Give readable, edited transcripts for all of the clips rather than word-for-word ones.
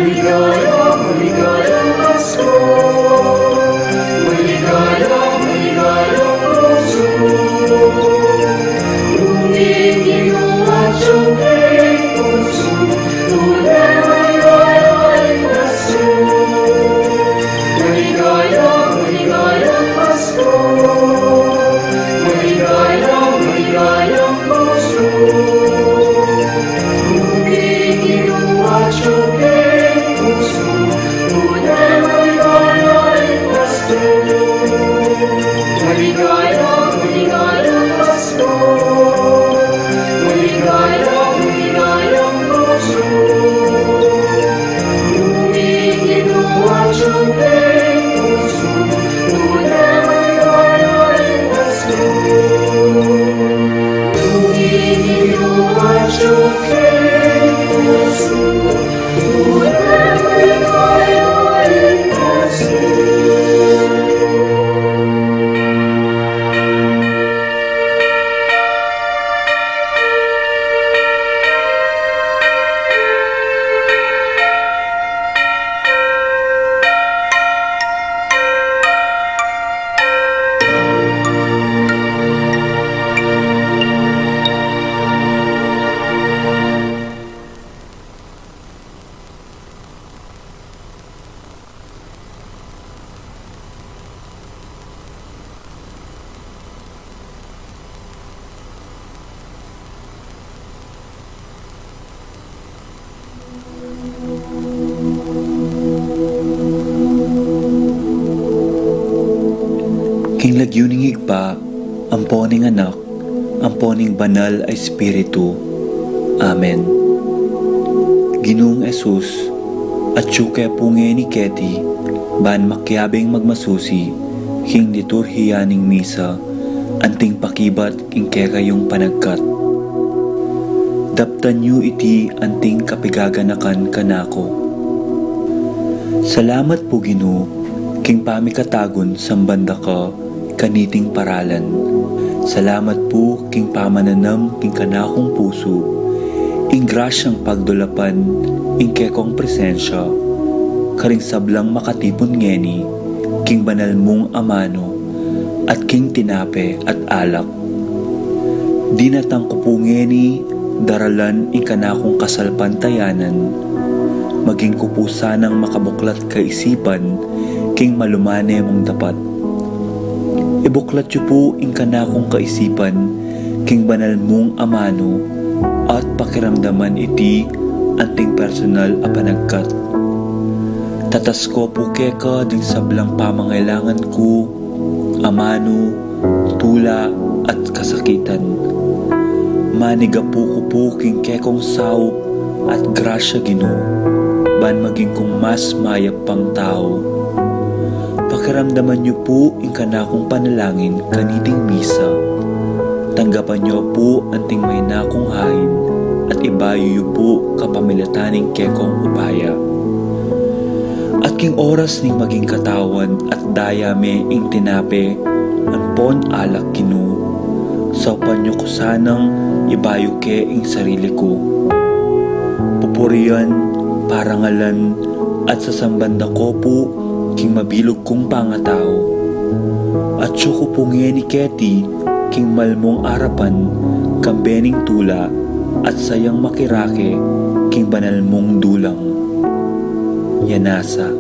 maligayang Pasko. Maligayang puso. Lumigilo at siyempre puso. Tunay maligayang Pasko. Maligayang Pasko. Maligayang puso. Lumigilo at siyempre puso. Tunay maligayang Pasko. Maligayang Pasko. Maligayang puso. Lumigilo at siyempre puso. Tunay maligayang Pasko. Lumigilo at siyempre puso. Tunay maligayang Pasko. King lagyuning higpa, amponing anak, amponing banal ay Espiritu. Amen. Ginoong Esus, at syuke punge ni Keti, ban makyabing magmasusi, king liturhiyaning misa, anting pakibat king kekayong panagkat. Daptan yu iti anting kapigaganakan kanako. Salamat po Ginoo, king pamikatagon sambanda ka, kaniting paralan. Salamat po king pamananam king kanakong puso, ing grasyang pagdulapan, ing kekong presensya, karing sablang makatipon ngeni, king banal mong amano, at king tinape at alak. Dinatang ko po ngeni, daralan ing kanakong kasalpantayanan, maging kupusanang makabuklat kaisipan, king malumane mong dapat. Ibuklat yu po ing kanakong kaisipan, king banal mong amano, at pakiramdaman iti anting personal a panagkat. Tatas ko po keka ding sablang pamangailangan ko, amano, tula at kasakitan. Maniga po ko po king kekong saup at grasya Ginoo, ban maging kong mas mayap pang tao. Pakiramdaman niyo po ing kanakong panalangin kaniting misa. Tanggapan niyo po anting may nakong hain at ibayo niyo po kapamilataning kekong upaya. At king oras ning maging katawan at dayame ing tinape, anpon alak Ginoo. Saupan niyo ko sanang ibayo ke ing sarili ko. Pupurian, parangalan, at sasambanda ko po king mabilog kong pangatao. At syuko punge ni Keti, king malmong arapan, kambening tula, at sayang makirake, king banal mong dulang. Yanasa.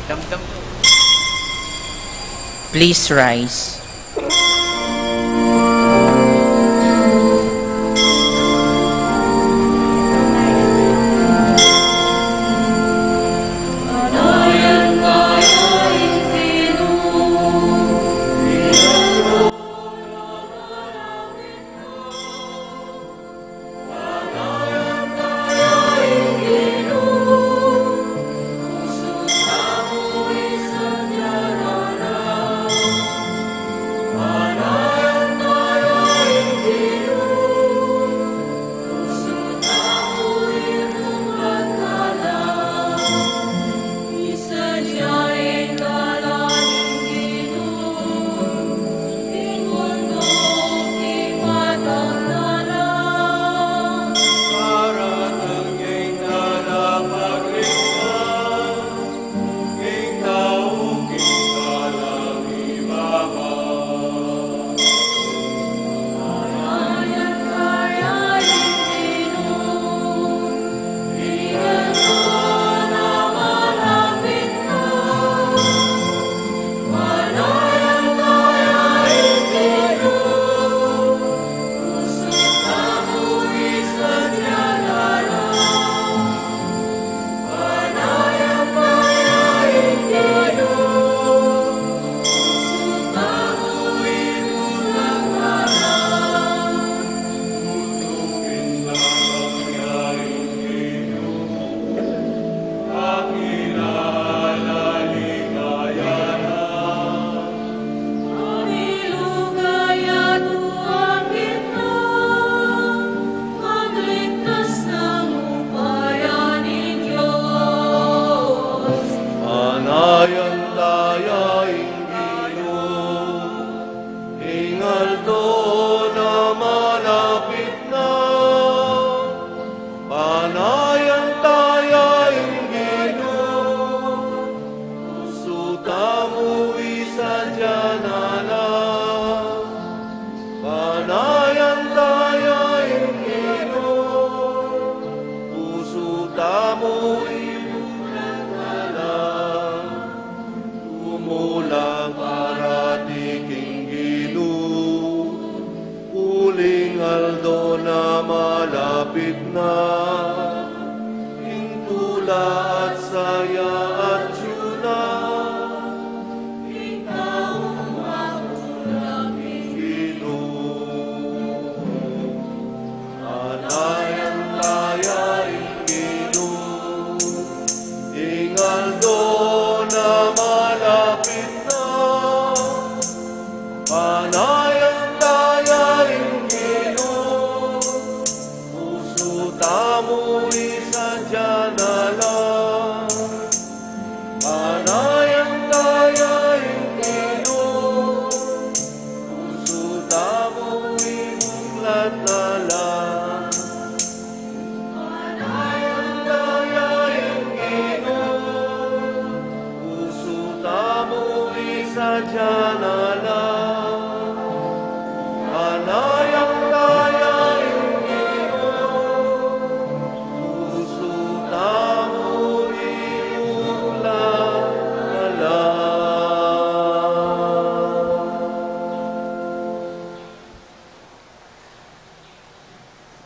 Damdam. Please rise.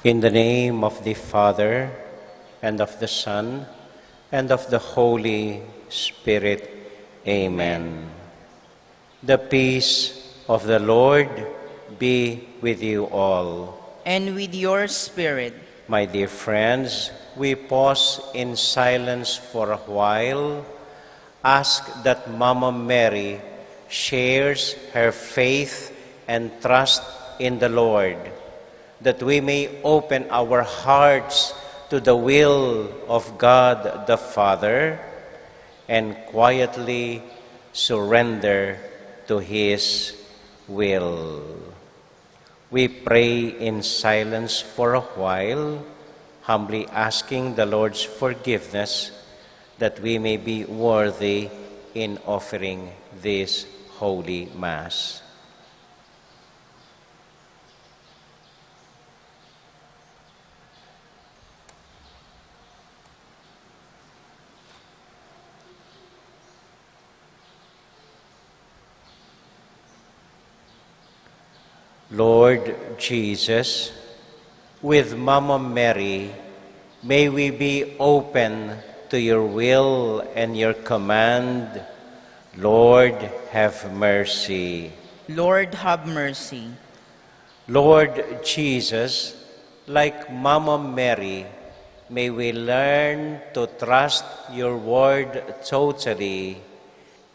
In the name of the Father, and of the Son, and of the Holy Spirit. Amen. The peace of the Lord be with you all. And with your spirit. My dear friends, we pause in silence for a while. Ask that Mama Mary shares her faith and trust in the Lord, that we may open our hearts to the will of God the Father and quietly surrender to His will. We pray in silence for a while, humbly asking the Lord's forgiveness that we may be worthy in offering this Holy Mass. Lord Jesus, with Mama Mary, may we be open to your will and your command. Lord, have mercy. Lord, have mercy. Lord Jesus, like Mama Mary, may we learn to trust your word totally.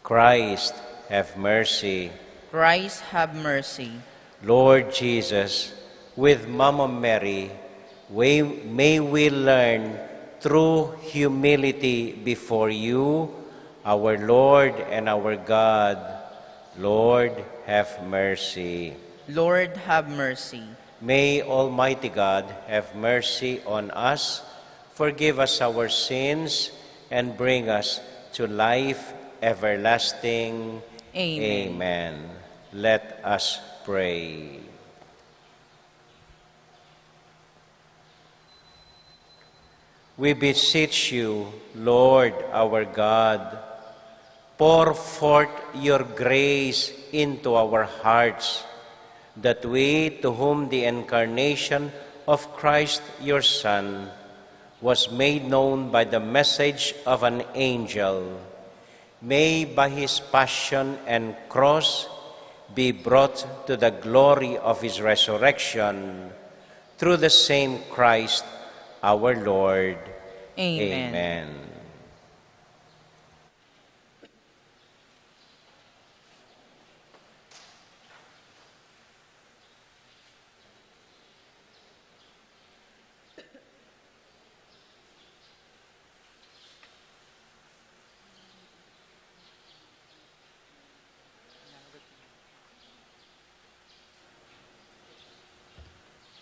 Christ, have mercy. Christ, have mercy. Lord Jesus, with Mama Mary, may we learn true humility before you, our Lord and our God. Lord, have mercy. Lord, have mercy. May Almighty God have mercy on us, forgive us our sins, and bring us to life everlasting. Amen. Amen. Let us pray. We beseech you, Lord our God, pour forth your grace into our hearts, that we, to whom the incarnation of Christ your Son was made known by the message of an angel, may by his passion and cross be brought to the glory of his resurrection, through the same Christ our Lord. Amen. Amen.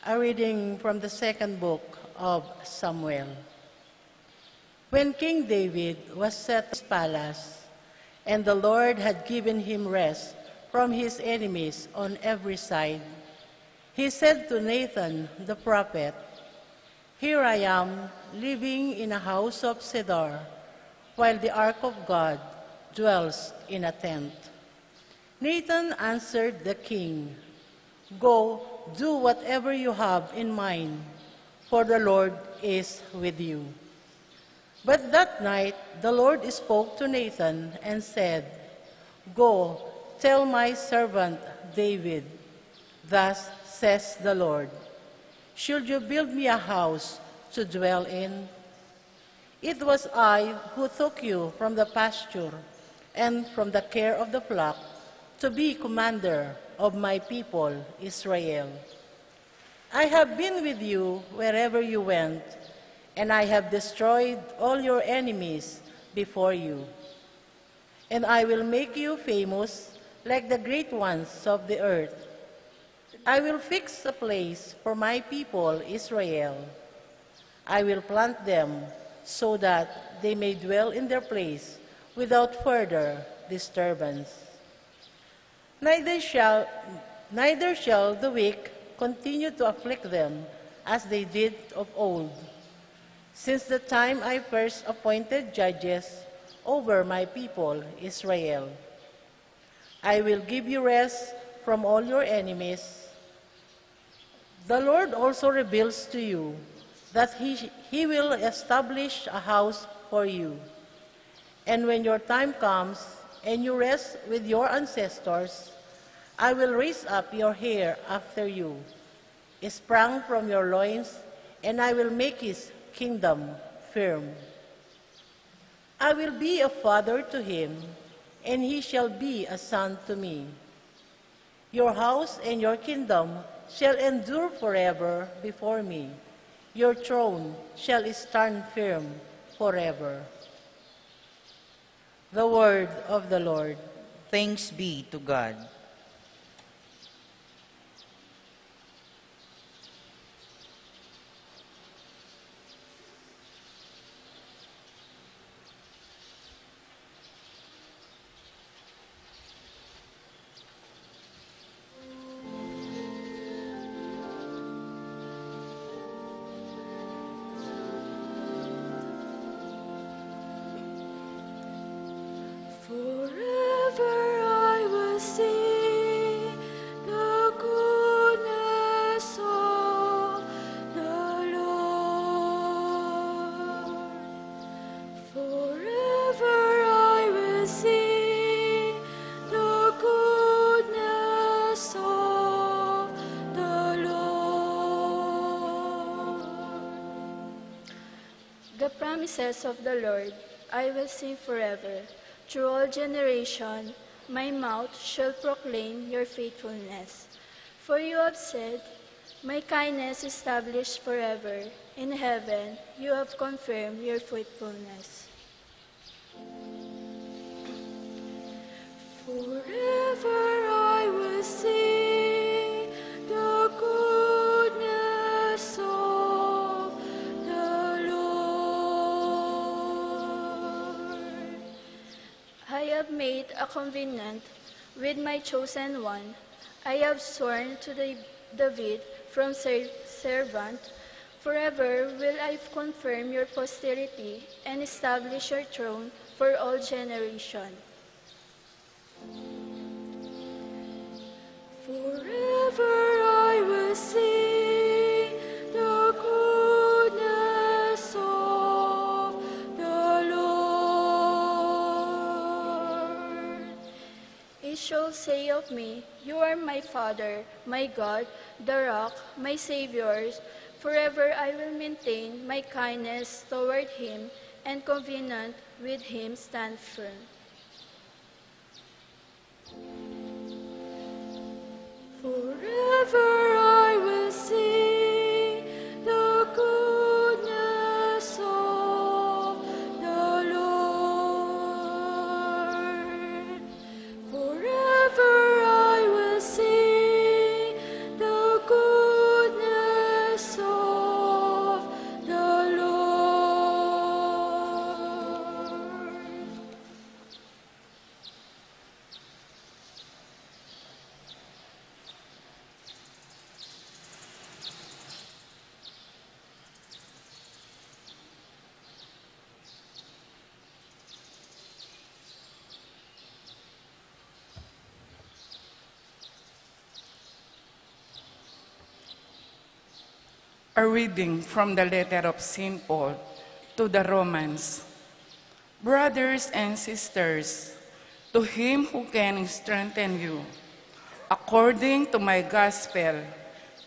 A reading from the second book of Samuel. When King David was set in his palace, and the Lord had given him rest from his enemies on every side, he said to Nathan the prophet, "Here I am, living in a house of cedar, while the ark of God dwells in a tent." Nathan answered the king, "Go, do whatever you have in mind, for the Lord is with you." But that night the Lord spoke to Nathan and said, "Go, tell my servant David, thus says the Lord, should you build me a house to dwell in? It was I who took you from the pasture and from the care of the flock to be commander of my people Israel. I have been with you wherever you went, and I have destroyed all your enemies before you. And I will make you famous like the great ones of the earth. I will fix a place for my people Israel. I will plant them so that they may dwell in their place without further disturbance. Neither shall the weak continue to afflict them as they did of old, since the time I first appointed judges over my people Israel. I will give you rest from all your enemies. The Lord also reveals to you that he will establish a house for you. And when your time comes and you rest with your ancestors, I will raise up your hair after you, sprung from your loins, and I will make his kingdom firm. I will be a father to him, and he shall be a son to me. Your house and your kingdom shall endure forever before me. Your throne shall stand firm forever." The word of the Lord. Thanks be to God. Forever I will sing. promises of the Lord I will sing forever. Through all generation, my mouth shall proclaim your faithfulness. For you have said, my kindness established forever. In heaven, you have confirmed your faithfulness. Forever I will sing the goodness of the Lord. I have made a covenant with my chosen one. I have sworn to David from servant, forever will I confirm your posterity and establish your throne for all generations. Forever I will sing the goodness of the Lord. It shall say of me, you are my Father, my God, the rock, my Savior. Forever I will maintain my kindness toward him, and covenant with him stand firm. Forever I will sing the goodness of the Lord. Forever I will sing the goodness of the Lord. A reading from the letter of St. Paul to the Romans. Brothers and sisters, to him who can strengthen you, according to my gospel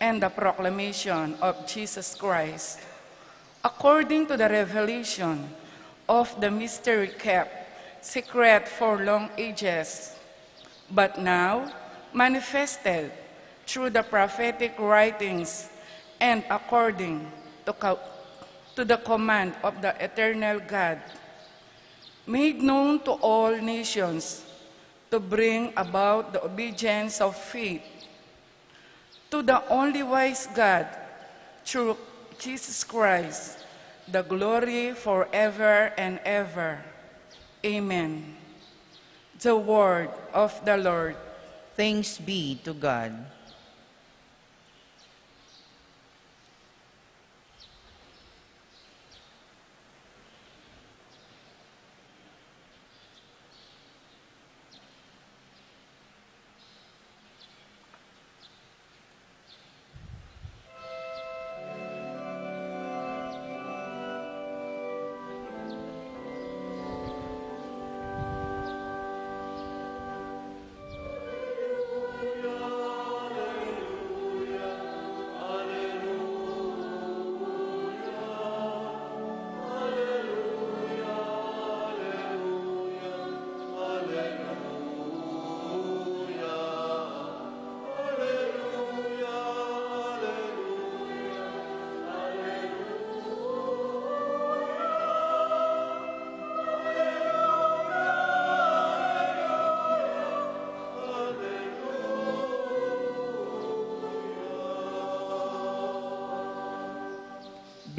and the proclamation of Jesus Christ, according to the revelation of the mystery kept secret for long ages, but now manifested through the prophetic writings and according to the command of the eternal God, made known to all nations to bring about the obedience of faith to the only wise God, through Jesus Christ, the glory forever and ever. Amen. The word of the Lord. Thanks be to God.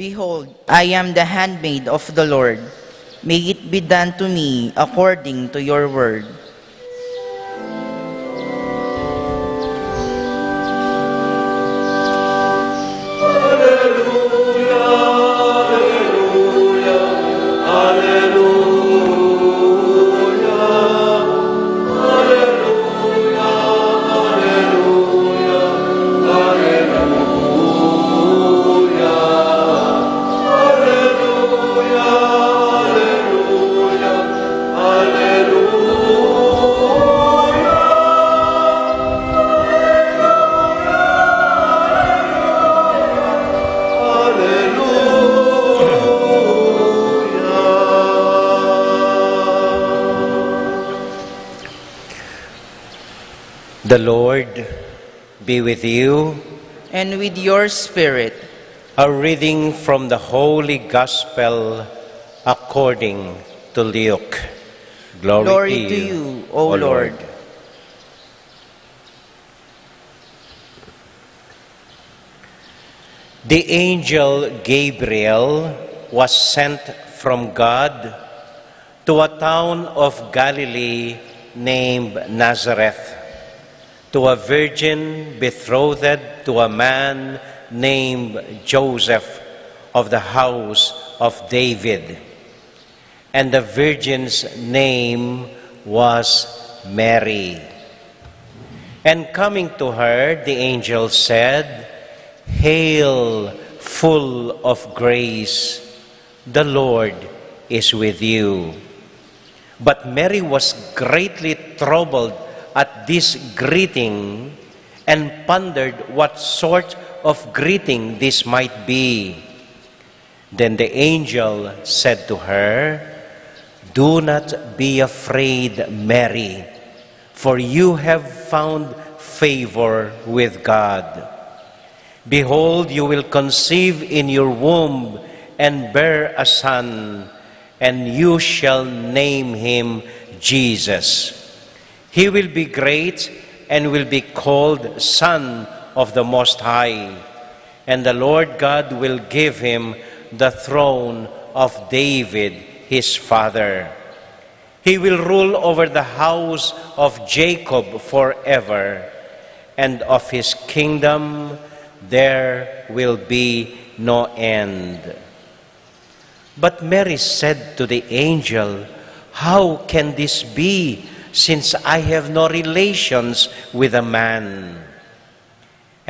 Behold, I am the handmaid of the Lord. May it be done to me according to your word. Hallelujah. The Lord be with you. And with your spirit. A reading from the Holy Gospel according to Luke. Glory to you, O Lord. The angel Gabriel was sent from God to a town of Galilee named Nazareth, to a virgin betrothed to a man named Joseph of the house of David. And the virgin's name was Mary. And coming to her, the angel said, "Hail, full of grace, the Lord is with you." But Mary was greatly troubled at this greeting and pondered what sort of greeting this might be. Then the angel said to her, "Do not be afraid, Mary, for you have found favor with God. Behold, you will conceive in your womb and bear a son, and you shall name him Jesus. He will be great and will be called Son of the Most High, and the Lord God will give him the throne of David, his father. He will rule over the house of Jacob forever, and of his kingdom there will be no end." But Mary said to the angel, "How can this be, since I have no relations with a man?"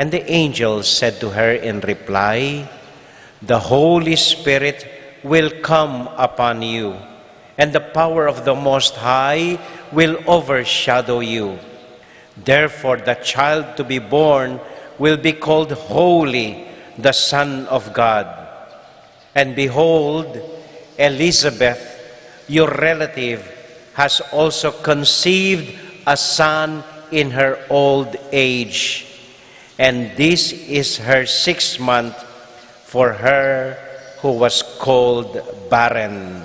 And the angel said to her in reply, "The Holy Spirit will come upon you, and the power of the Most High will overshadow you. Therefore, the child to be born will be called Holy, the Son of God. And behold, Elizabeth, your relative, has also conceived a son in her old age. And this is her 6th month for her who was called barren.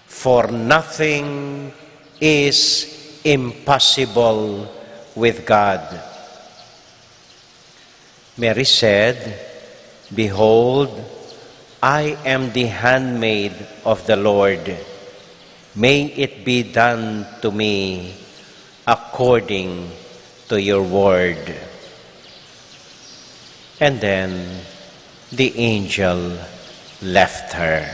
For nothing is impossible with God." Mary said, "Behold, I am the handmaid of the Lord. May it be done to me according to your word." And then the angel left her.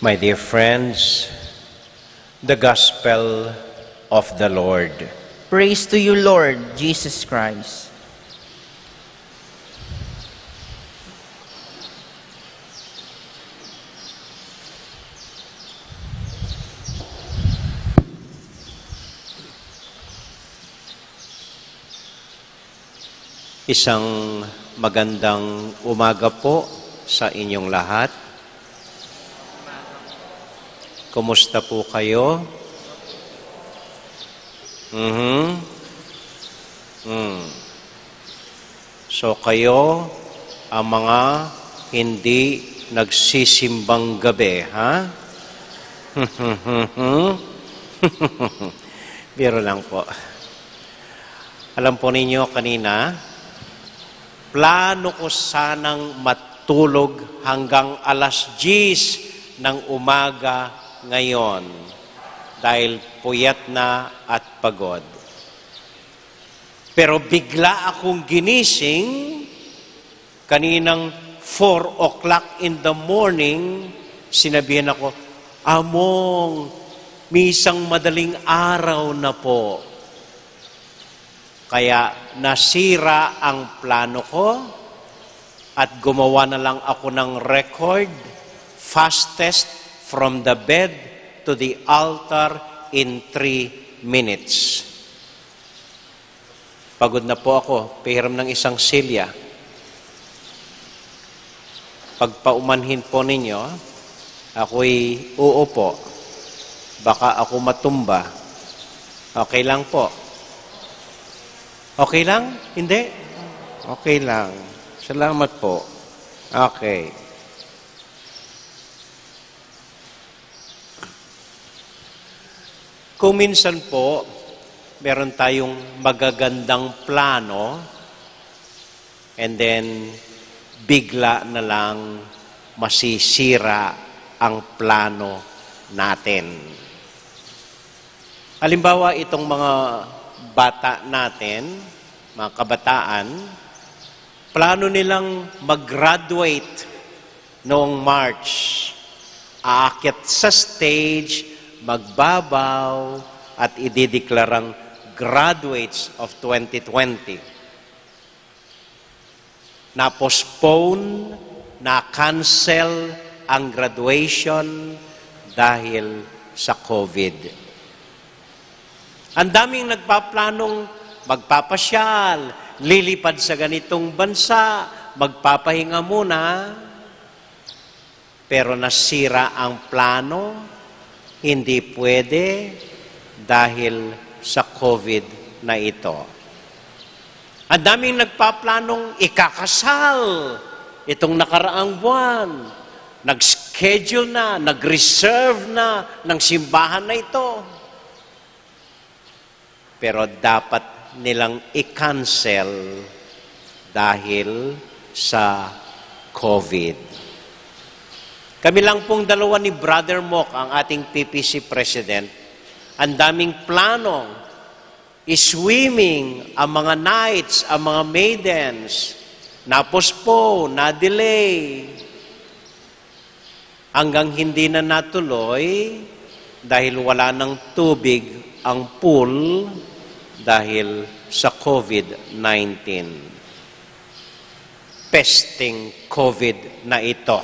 My dear friends, the Gospel of the Lord. Praise to you, Lord Jesus Christ. Isang magandang umaga po sa inyong lahat. Kumusta po kayo? So kayo, ang mga hindi nagsisimbang gabi, ha? Biro lang po. Alam po ninyo kanina, plano ko sanang matulog hanggang alas 10 ng umaga ngayon dahil puyat na at pagod. Pero bigla akong ginising kaninang 4 o'clock in the morning, sinabihan ako, "Among, misang madaling araw na po." Kaya nasira ang plano ko at gumawa na lang ako ng record, fastest from the bed to the altar in 3 minutes. Pagod na po ako, pahiram ng isang silya. pagpaumanhin po ninyo, ako'y uupo. Baka ako matumba. Okay lang po. Okay lang? Hindi? Okay lang. Salamat po. Okay. Kung minsan po, meron tayong magagandang plano and then bigla na lang masisira ang plano natin. Halimbawa, itong mga bata natin, mga kabataan, plano nilang mag-graduate noong March. Aakyat sa stage, magbabaw, at idideklarang graduates of 2020. Na-postpone, na-cancel ang graduation dahil sa COVID. Ang daming nagpaplanong magpapasyal, lilipad sa ganitong bansa, magpapahinga muna. Pero nasira ang plano, hindi pwede dahil sa COVID na ito. Ang daming nagpaplanong ikakasal itong nakaraang buwan. Nag-schedule na, nag-reserve na ng simbahan na ito. Pero dapat nilang i-cancel dahil sa COVID. Kami lang pong dalawa ni Brother Mok, ang ating PPC President, ang daming plano, swimming, ang mga nights, ang mga maidens, na-postpone, na-delay, hanggang hindi na natuloy dahil wala ng tubig ang pool dahil sa COVID-19. Pesting COVID na ito.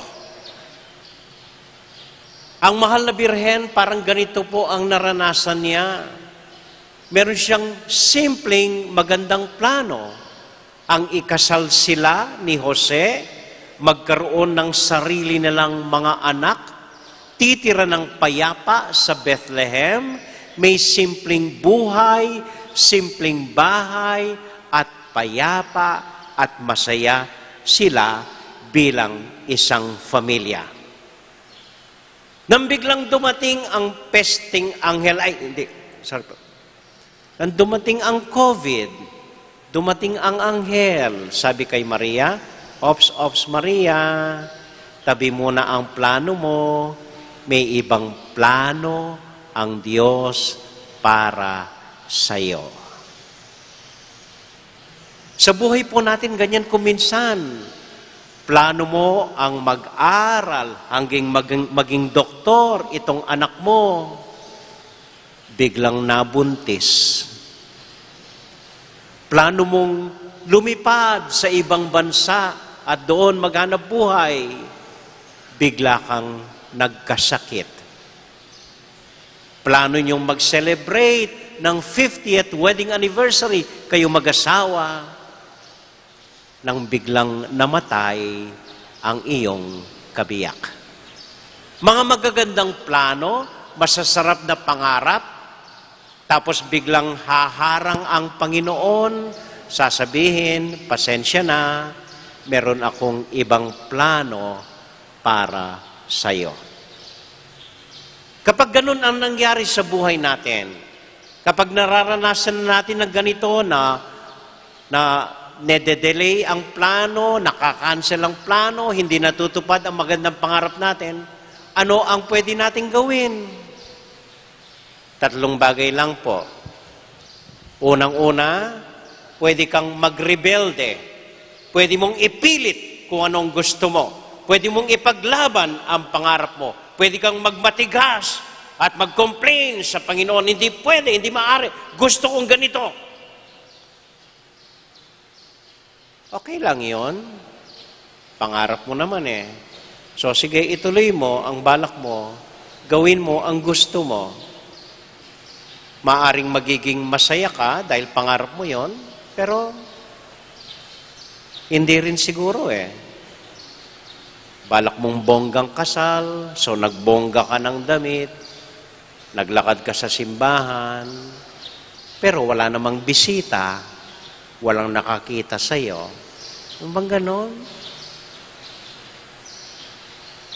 Ang mahal na Birhen, parang ganito po ang naranasan niya. Meron siyang simpleng magandang plano. Ang ikasal sila ni Jose, magkaroon ng sarili nilang mga anak, titira ng payapa sa Bethlehem, may simpleng buhay, simpleng bahay, at payapa at masaya sila bilang isang pamilya. Nang biglang dumating ang pesting anghel, nang dumating ang COVID, dumating ang anghel, sabi kay Maria, Ops, Maria, tabi muna ang plano mo, may ibang plano ang Diyos para sa iyo. Sa buhay po natin, ganyan kuminsan. Plano mo ang mag-aral hanggang maging doktor itong anak mo. Biglang nabuntis. Plano mong lumipad sa ibang bansa at doon maghanap buhay. Bigla kang nagkasakit. Plano niyong mag-celebrate ng 50th wedding anniversary, kayo mag-asawa, nang biglang namatay ang iyong kabiyak. Mga magagandang plano, masasarap na pangarap, tapos biglang haharang ang Panginoon, sasabihin, pasensya na, meron akong ibang plano para sa iyo. Kapag ganun ang nangyari sa buhay natin, kapag nararanasan natin na ganito na nede-delay ang plano, nakakancel ang plano, hindi natutupad ang magandang pangarap natin, ano ang pwede nating gawin? 3 bagay lang po. Unang-una, pwede kang magrebelde. Pwede mong ipilit kung anong gusto mo. Pwede mong ipaglaban ang pangarap mo. Pwede kang magmatigas at mag-complain sa Panginoon. Hindi pwede, hindi maaari. Gusto kong ganito. Okay lang yon. Pangarap mo naman eh. So sige, ituloy mo ang balak mo. Gawin mo ang gusto mo. Maaring magiging masaya ka dahil pangarap mo yon, pero hindi rin siguro eh. Balak mong bonggang kasal, so nagbongga ka ng damit, naglakad ka sa simbahan, pero wala namang bisita, walang nakakita sa'yo. Ano bang ganon?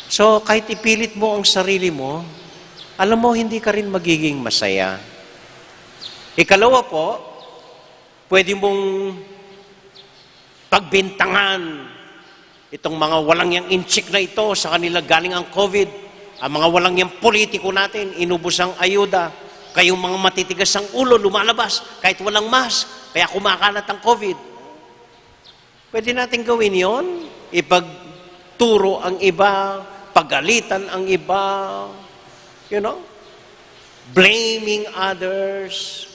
So, kahit ipilit mo ang sarili mo, alam mo, hindi ka rin magiging masaya. Ikalawa po, pwede mong pagbintangan itong mga walang yang inchik na ito, sa kanila galing ang COVID. Ang mga walang yang politiko natin, inubos ang ayuda. Kayong mga matitigas ang ulo, lumalabas kahit walang mask, kaya kumakalat ang COVID. Pwede natin gawin yon, ipagturo ang iba, pagalitan ang iba, you know, blaming others.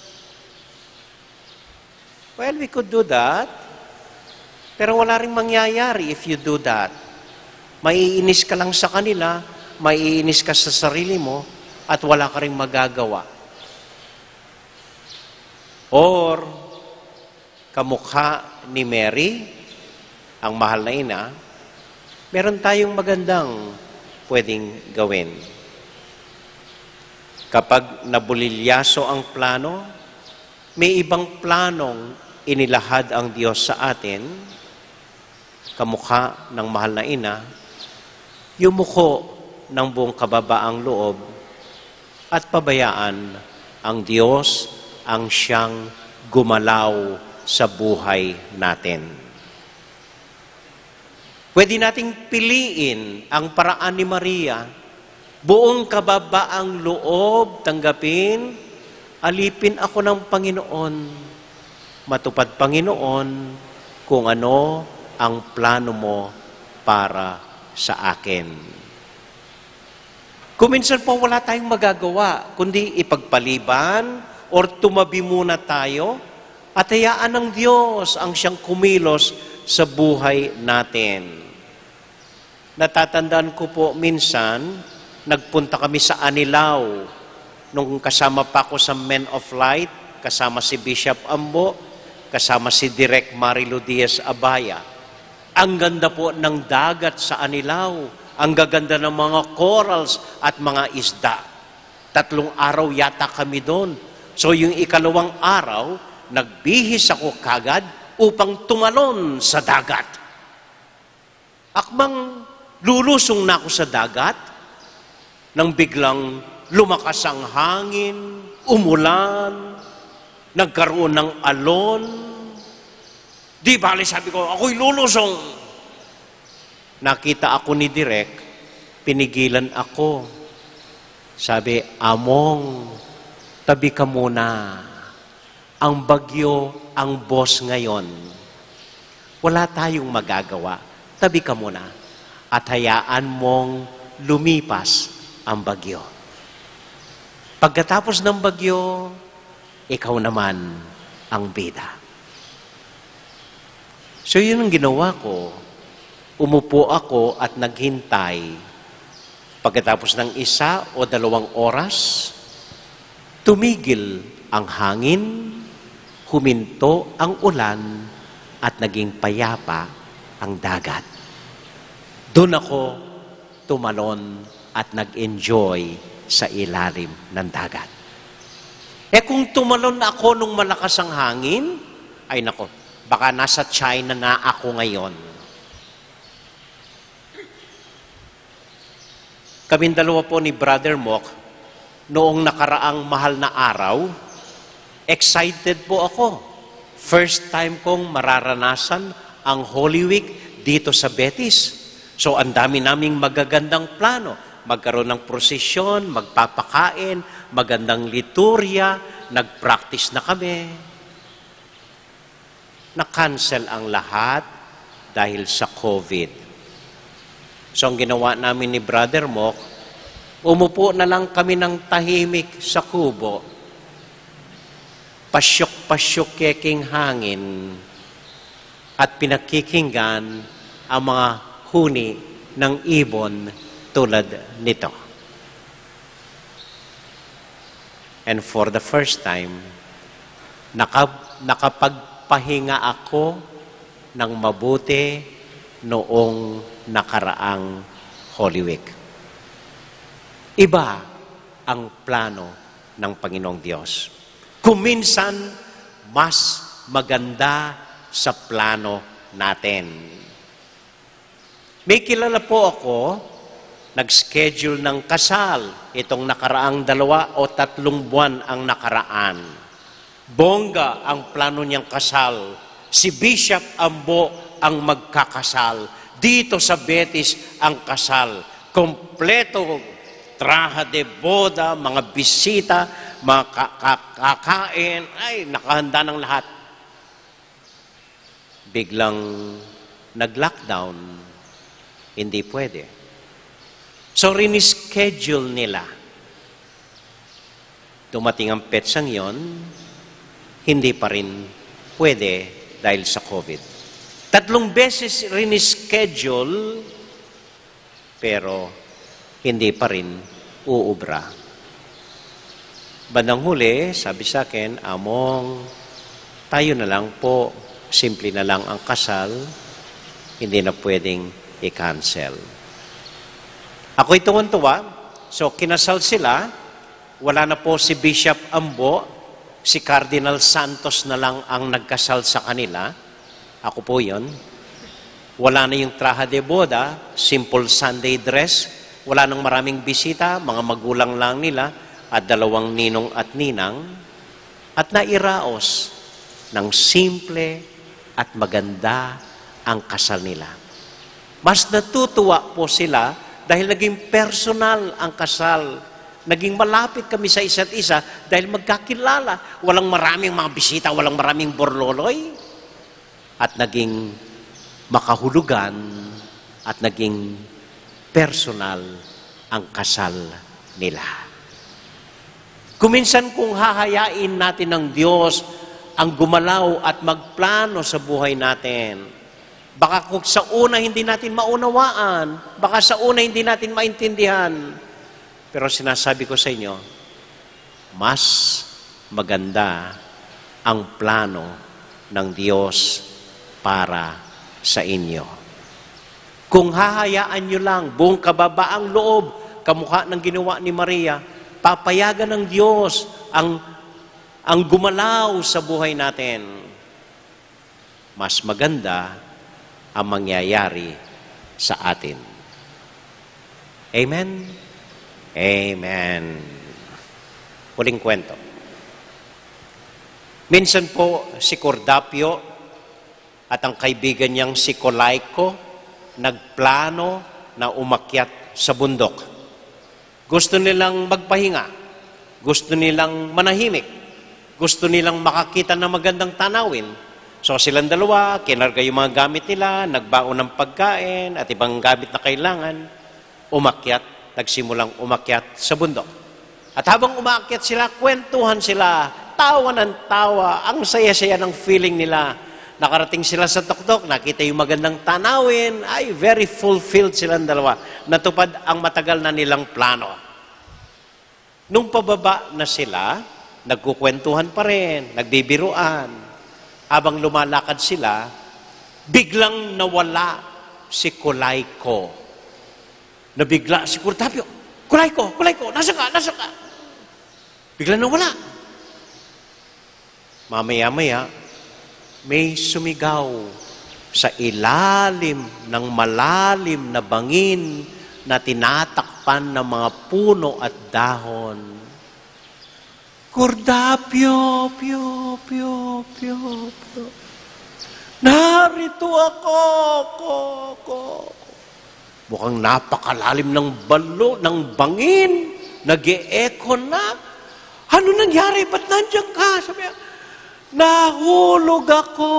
Well, we could do that. Pero wala rin mangyayari if you do that. Maiinis ka lang sa kanila, maiinis ka sa sarili mo, at wala ka rin magagawa. Or, kamukha ni Mary, ang mahal na ina, meron tayong magandang pwedeng gawin. Kapag nabulilyaso ang plano, may ibang planong inilahad ang Diyos sa atin, kamukha ng mahal na ina, yumuko ng buong kababaang loob at pabayaan ang Diyos ang siyang gumalaw sa buhay natin. Pwede nating piliin ang paraan ni Maria, buong kababaang loob, tanggapin, alipin ako ng Panginoon, matupad Panginoon kung ano ang plano mo para sa akin. Kung minsan po wala tayong magagawa, kundi ipagpaliban or tumabi muna tayo at hayaan ng Diyos ang siyang kumilos sa buhay natin. Natatandaan ko po minsan, nagpunta kami sa Anilao nung kasama pa ako sa Men of Light, kasama si Bishop Ambo, kasama si Direk Marilu Diaz Abaya. Ang ganda po ng dagat sa Anilao. Ang gaganda ng mga corals at mga isda. 3 araw yata kami doon. So yung ikalawang araw, nagbihis ako kagad upang tumalon sa dagat. Akmang lulusong na ako sa dagat, nang biglang lumakas ang hangin, umulan, nagkaroon ng alon. Di bali, sabi ko, ako'y lulusong. Nakita ako ni Direk, pinigilan ako. Sabi, Among, tabi ka muna. Ang bagyo, ang boss ngayon. Wala tayong magagawa. Tabi ka muna. At hayaan mong lumipas ang bagyo. Pagkatapos ng bagyo, ikaw naman ang bida. So yun ang ginawa ko. Umupo ako at naghintay. Pagkatapos ng 1 o 2 oras, tumigil ang hangin, huminto ang ulan, at naging payapa ang dagat. Doon ako tumalon at nag-enjoy sa ilalim ng dagat. Kung tumalon ako nung malakas ang hangin, ay nako, baka nasa China na ako ngayon. Kaming dalawa po ni Brother Mok, noong nakaraang mahal na araw, excited po ako. First time kong mararanasan ang Holy Week dito sa Betis. So, ang dami naming magagandang plano. Magkaroon ng prosesyon, magpapakain, magandang liturya, nag-practice na kami. Na-cancel ang lahat dahil sa COVID. So, ang ginawa namin ni Brother Mok, umupo na lang kami ng tahimik sa kubo. Pasyok-pasyok keking hangin at pinakikinggan ang mga huni ng ibon tulad nito. And for the first time, nakapagpahinga ako ng mabuti noong nakaraang Holy Week. Iba ang plano ng Panginoong Diyos. Kuminsan, mas maganda sa plano natin. May kilala po ako, nag-schedule ng kasal itong nakaraang 2 o 3 buwan ang nakaraan. Bongga ang plano niyang kasal. Si Bishop Ambo ang magkakasal. Dito sa Betis ang kasal. Kompleto, traha de boda, mga bisita, mga kakain, ay nakahanda ng lahat. Biglang nag-lockdown, hindi pwede. So, rinischedule nila. Dumating ang petsang yon, hindi pa rin pwede dahil sa COVID. 3 beses rinischedule, pero hindi pa rin uubra. Bandang huli, sabi sa akin, Among, tayo na lang po, simple na lang ang kasal, hindi na pwedeng i-cancel. Ako'y tuwan-tuwa, so kinasal sila, wala na po si Bishop Ambo, si Cardinal Santos na lang ang nagkasal sa kanila. Ako po yon. Wala na yung traha de boda, simple Sunday dress, wala nang maraming bisita, mga magulang lang nila, at 2 ninong at ninang, at nairaos ng simple at maganda ang kasal nila. Mas natutuwa po sila dahil naging personal ang kasal. Naging malapit kami sa isa't isa dahil magkakilala. Walang maraming mga bisita, walang maraming borloloy. At naging makahulugan at naging personal ang kasal nila. Kuminsan kung hahayain natin ng Diyos ang gumalaw at magplano sa buhay natin, baka kung sa una hindi natin maunawaan, baka sa una hindi natin maintindihan, pero sinasabi ko sa inyo, mas maganda ang plano ng Diyos para sa inyo. Kung hahayaan nyo lang, buong kababaang loob, kamukha ng ginawa ni Maria, papayagan ng Diyos ang gumalaw sa buhay natin, mas maganda ang mangyayari sa atin. Amen? Amen. Huling kwento. Minsan po si Cordapio at ang kaibigan niyang si Colaiko nagplano na umakyat sa bundok. Gusto nilang magpahinga. Gusto nilang manahimik. Gusto nilang makakita ng magandang tanawin. So silang dalawa, kinarga yung mga gamit nila, nagbaon ng pagkain at ibang gamit na kailangan, nagsimulang umakyat sa bundok. At habang umakyat sila, kwentuhan sila, tawa ng tawa, ang saya-saya ng feeling nila. Nakarating sila sa tuktok, nakita yung magandang tanawin, ay very fulfilled silang dalawa. Natupad ang matagal na nilang plano. Nung pababa na sila, nagkukwentuhan pa rin, nagbibiruan. Habang lumalakad sila, biglang nawala si Colaiko. Nabigla si Cordapio, Colaiko, nasa ka? Biglang nawala. Mamaya-maya, may sumigaw sa ilalim ng malalim na bangin na tinatakpan ng mga puno at dahon. Cordapio, pio. Narito ako. Mukhang napakalalim ng ng bangin. Nag-e-echo na. Ano nangyari? Ba't nandiyan ka? Sabi niya, nahulog ako.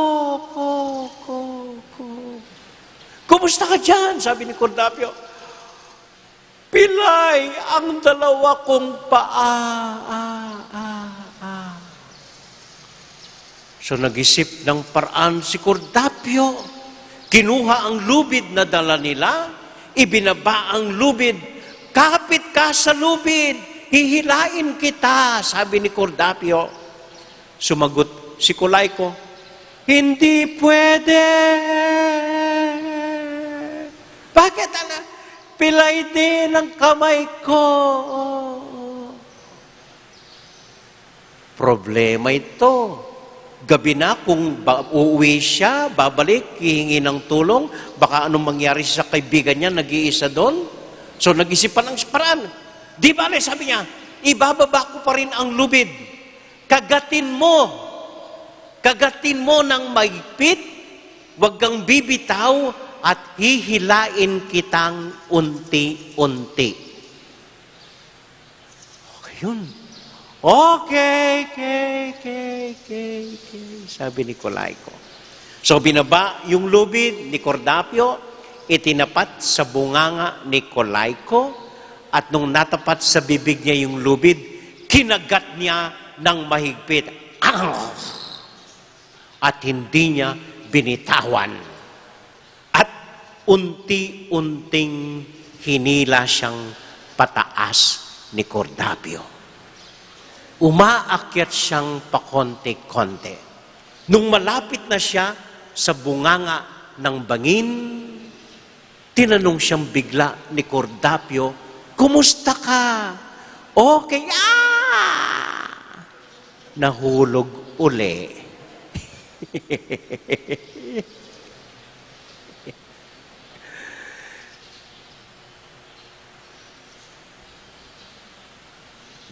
Kumusta ka dyan? Sabi ni Cordapio. Pilay ang 2 kong paa. So nag-isip ng paraan si Cordapio. Kinuha ang lubid na dala nila, ibinaba ang lubid. Kapit ka sa lubid, hihilain kita, sabi ni Cordapio. Sumagot si Colaiko, hindi pwede. Bakit pilay din ang kamay ko? Problema ito. Gabi na, kung uuwi siya, babalik, hihingi ng tulong, baka anong mangyari sa kaibigan niya, nag-iisa doon. So nag-isipan ng paraan. Di bale, sabi niya, ibababa ko pa rin ang lubid. Kagatin mo ng mahigpit, huwag kang bibitaw, at hihilain kitang unti-unti. Okay yun. Okay. Sabi ni Colaiko. So binaba yung lubid ni Cordapio, itinapat sa bunganga ni Colaiko, at nung natapat sa bibig niya yung lubid, kinagat niya ng mahigpit. At hindi niya binitawan. At unti-unting hinila siyang pataas ni Cordapio. Umaakyat siyang pakonti-konti. Nung malapit na siya sa bunganga ng bangin, tinanong siyang bigla ni Cordapio, "Kumusta ka?" "Okay." Nahulog uli.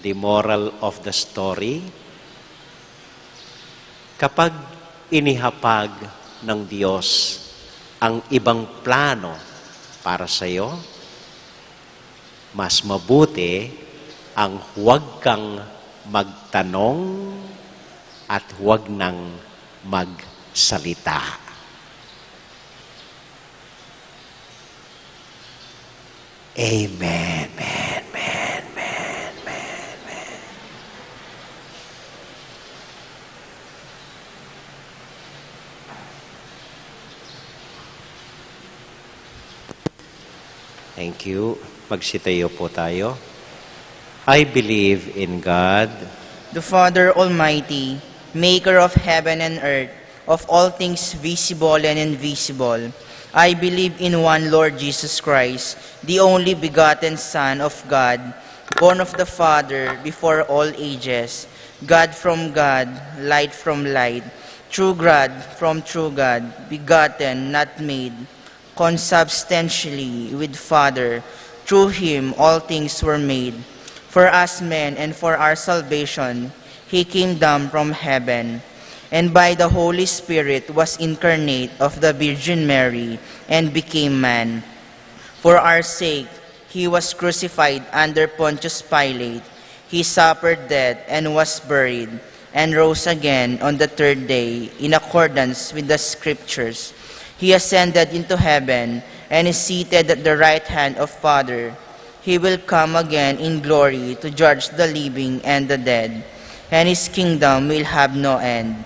The moral of the story, kapag inihapag ng Diyos ang ibang plano para sa iyo, mas mabuti ang huwag kang magtanong at huwag nang magsalita. Amen. Thank you. Magsitayo po tayo. I believe in God, the Father Almighty, maker of heaven and earth, of all things visible and invisible. I believe in one Lord Jesus Christ, the only begotten Son of God, born of the Father before all ages, God from God, light from light, true God from true God, begotten, not made, consubstantially with Father. Through him all things were made. For us men and for our salvation, he came down from heaven, and by the Holy Spirit was incarnate of the Virgin Mary, and became man. For our sake, he was crucified under Pontius Pilate. He suffered death and was buried, and rose again on the third day, in accordance with the Scriptures. He ascended into heaven, and is seated at the right hand of Father. He will come again in glory to judge the living and the dead, and his kingdom will have no end.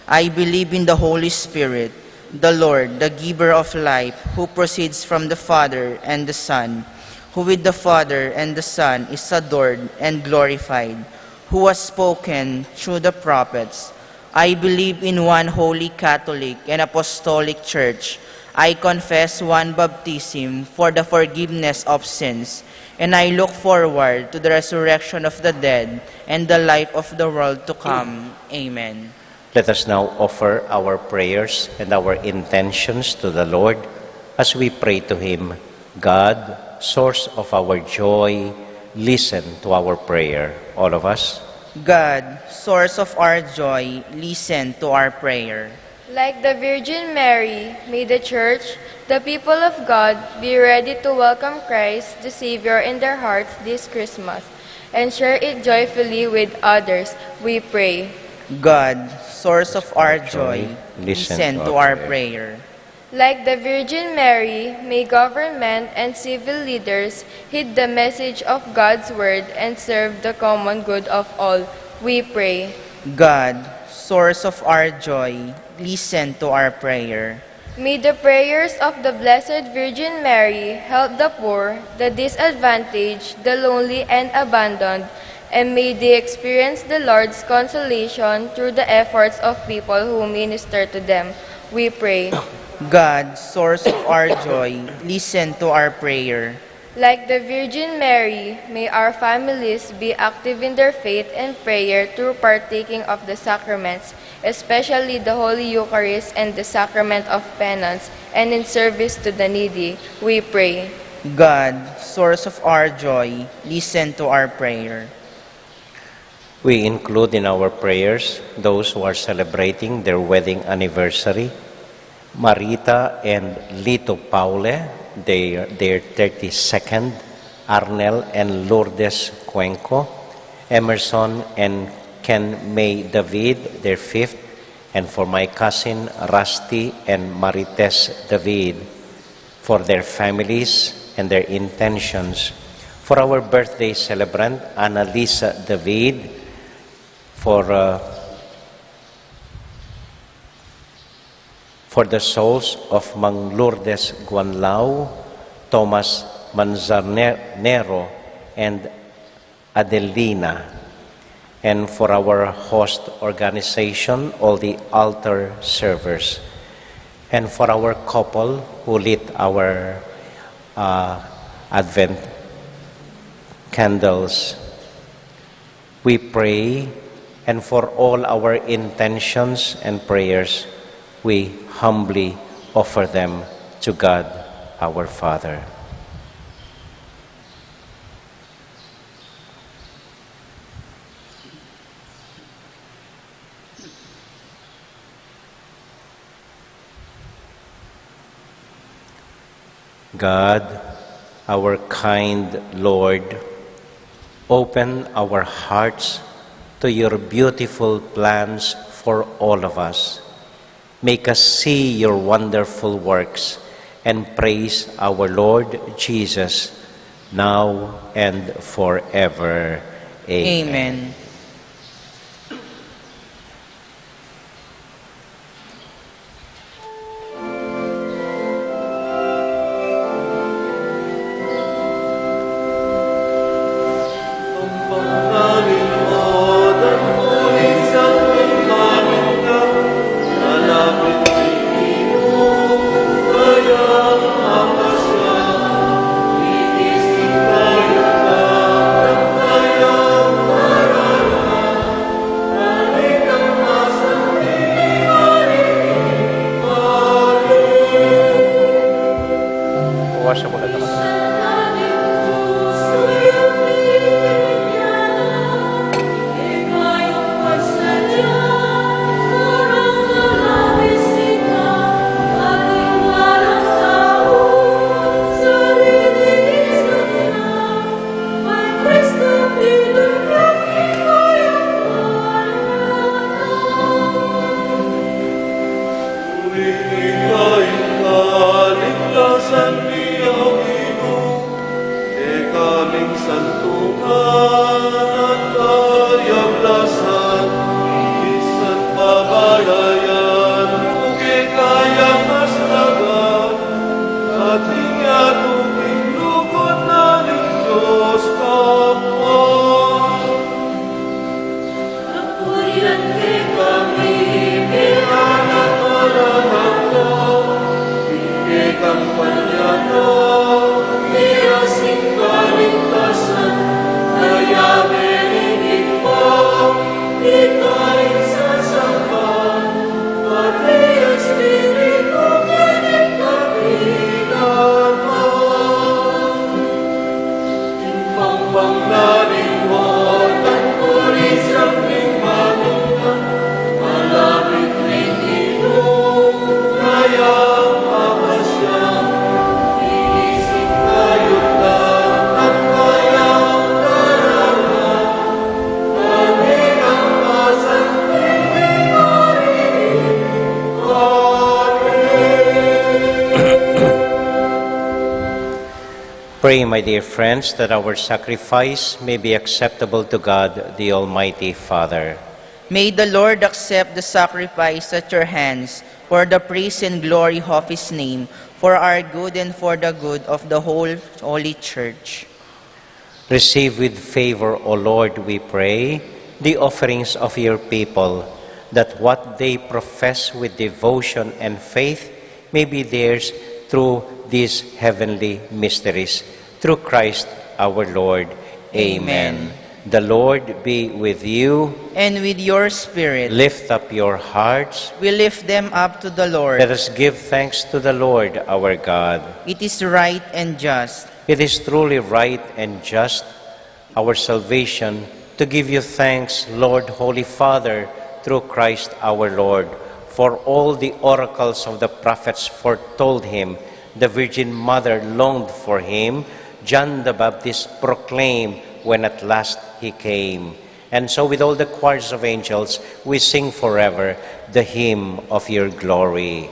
I believe in the Holy Spirit, the Lord, the giver of life, who proceeds from the Father and the Son, who with the Father and the Son is adored and glorified, who has spoken through the prophets. I believe in one holy Catholic and Apostolic Church. I confess one baptism for the forgiveness of sins, and I look forward to the resurrection of the dead and the life of the world to come. Amen. let us now offer our prayers and our intentions to the Lord as we pray to Him. God, source of our joy, listen to our prayer. All of us. God, source of our joy, listen to our prayer. Like the Virgin Mary, may the Church, the people of God, be ready to welcome Christ, the Savior, in their hearts this Christmas, and share it joyfully with others, we pray. God, source of our joy, listen to our prayer. Like the Virgin Mary, may government and civil leaders heed the message of God's word and serve the common good of all, we pray. God, source of our joy, listen to our prayer. May the prayers of the Blessed Virgin Mary help the poor, the disadvantaged, the lonely, and abandoned, and may they experience the Lord's consolation through the efforts of people who minister to them. We pray. God, source of our joy, listen to our prayer. Like the Virgin Mary, may our families be active in their faith and prayer through partaking of the sacraments, especially the Holy Eucharist and the Sacrament of Penance, and in service to the needy, we pray. God, source of our joy, listen to our prayer. We include in our prayers those who are celebrating their wedding anniversary, Marita and Lito Paule, their 32nd, Arnel and Lourdes Cuenco, Emerson and Ken May David, their 5th, and for my cousin Rusty and Marites David, for their families and their intentions, for our birthday celebrant, Annalisa David, for the souls of Mang Lourdes Guanlao, Thomas Manzanero, and Adelina, and for our host organization, all the altar servers, and for our couple who lit our Advent candles. We pray, and for all our intentions and prayers, we humbly offer them to God, our Father. God, our kind Lord, open our hearts to your beautiful plans for all of us. Make us see your wonderful works and praise our Lord Jesus, now and forever. Amen. Amen. Pray, my dear friends, that our sacrifice may be acceptable to God, the Almighty Father. May the Lord accept the sacrifice at your hands for the praise and glory of his name, for our good and for the good of the whole Holy Church. Receive with favor, O Lord, we pray, the offerings of your people, that what they profess with devotion and faith may be theirs through these heavenly mysteries. Through Christ our Lord. Amen. The Lord be with you. And with your spirit, Lift up your hearts. we lift them up to the Lord. Let us give thanks to the Lord our God. It is right and just, It is truly right and just, our salvation, to give you thanks, Lord, Holy Father, through Christ our Lord. For all the oracles of the prophets foretold him, the Virgin Mother longed for him, John the Baptist proclaimed when at last he came. And so with all the choirs of angels, we sing forever the hymn of your glory.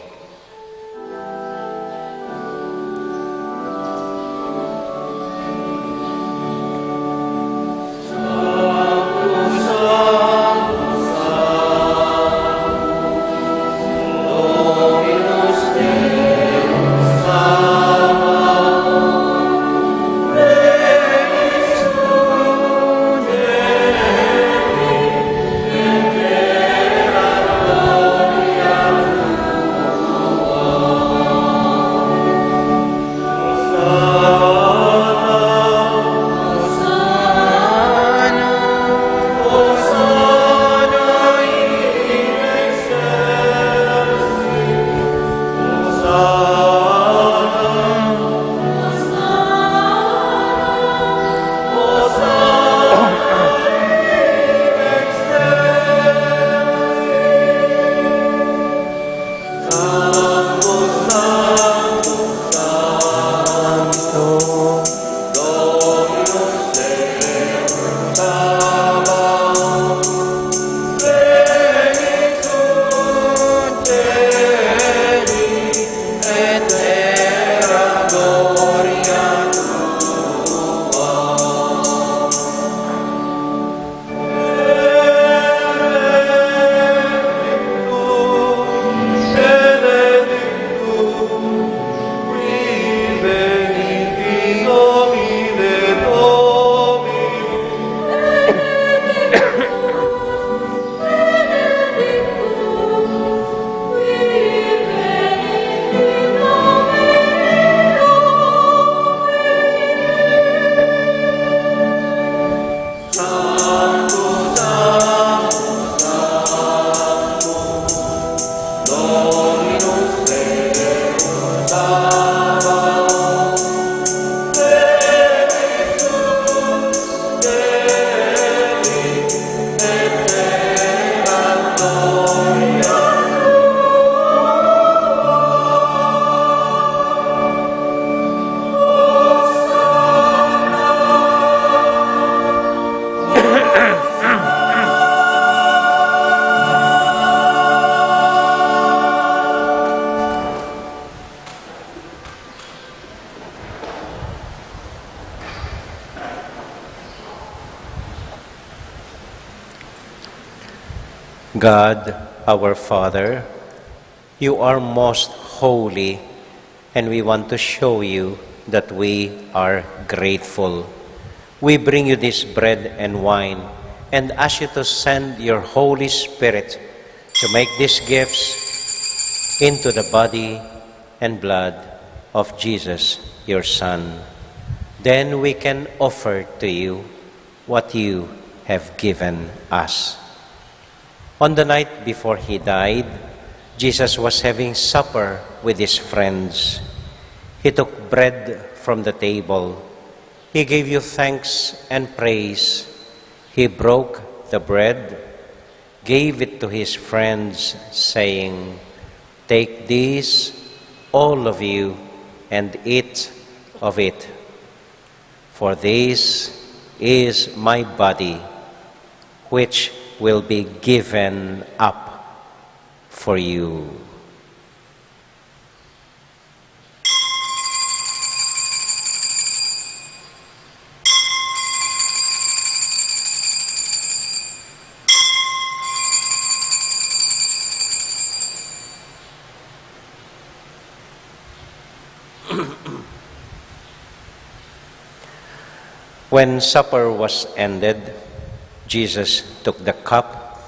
God, our Father, you are most holy, and we want to show you that we are grateful. We bring you this bread and wine and ask you to send your Holy Spirit to make these gifts into the body and blood of Jesus, your Son. Then we can offer to you what you have given us. On the night before he died, Jesus was having supper with his friends. He took bread from the table. He gave you thanks and praise. He broke the bread, gave it to his friends, saying, "Take this, all of you, and eat of it. For this is my body, which will be given up for you." When supper was ended, Jesus took the cup.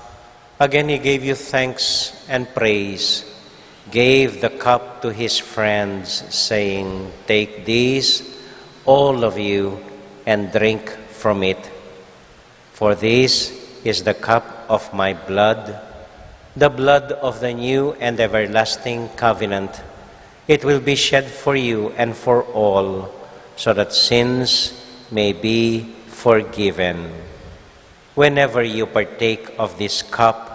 Again, he gave you thanks and praise. gave the cup to his friends, saying, "Take this, all of you, and drink from it. For this is the cup of my blood, the blood of the new and everlasting covenant. It will be shed for you and for all, so that sins may be forgiven. Whenever you partake of this cup,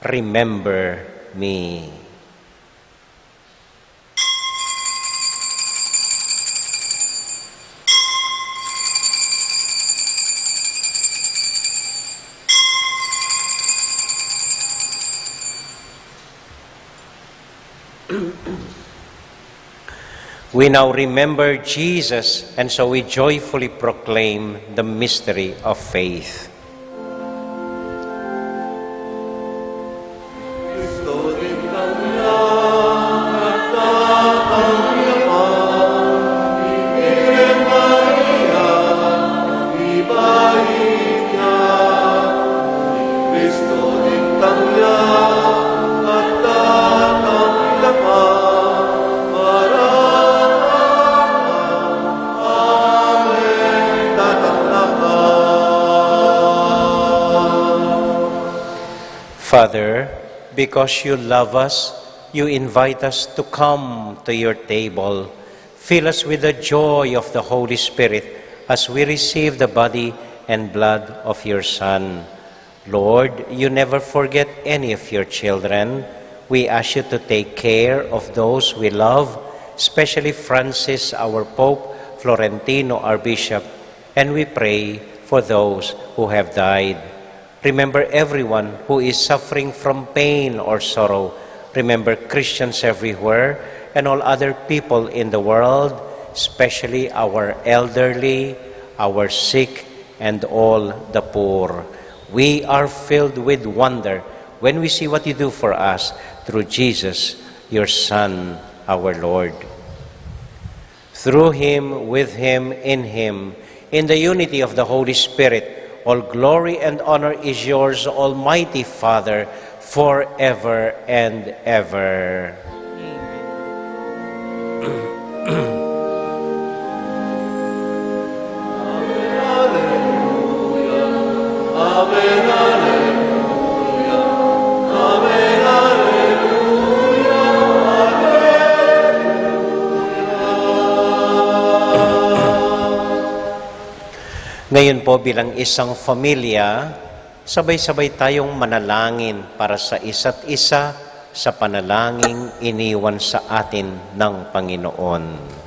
remember me." We now remember Jesus, and so we joyfully proclaim the mystery of faith. Father, because you love us, you invite us to come to your table. Fill us with the joy of the Holy Spirit as we receive the body and blood of your Son. Lord, you never forget any of your children. We ask you to take care of those we love, especially Francis, our Pope, Florentino, our Bishop, and we pray for those who have died. Remember everyone who is suffering from pain or sorrow. Remember Christians everywhere and all other people in the world, especially our elderly, our sick, and all the poor. We are filled with wonder when we see what you do for us through Jesus, your Son, our Lord. Through him, with him, in the unity of the Holy Spirit, all glory and honor is yours, Almighty Father, forever and ever. Ngayon po bilang isang pamilya, sabay-sabay tayong manalangin para sa isa't isa sa panalangin iniwan sa atin ng Panginoon.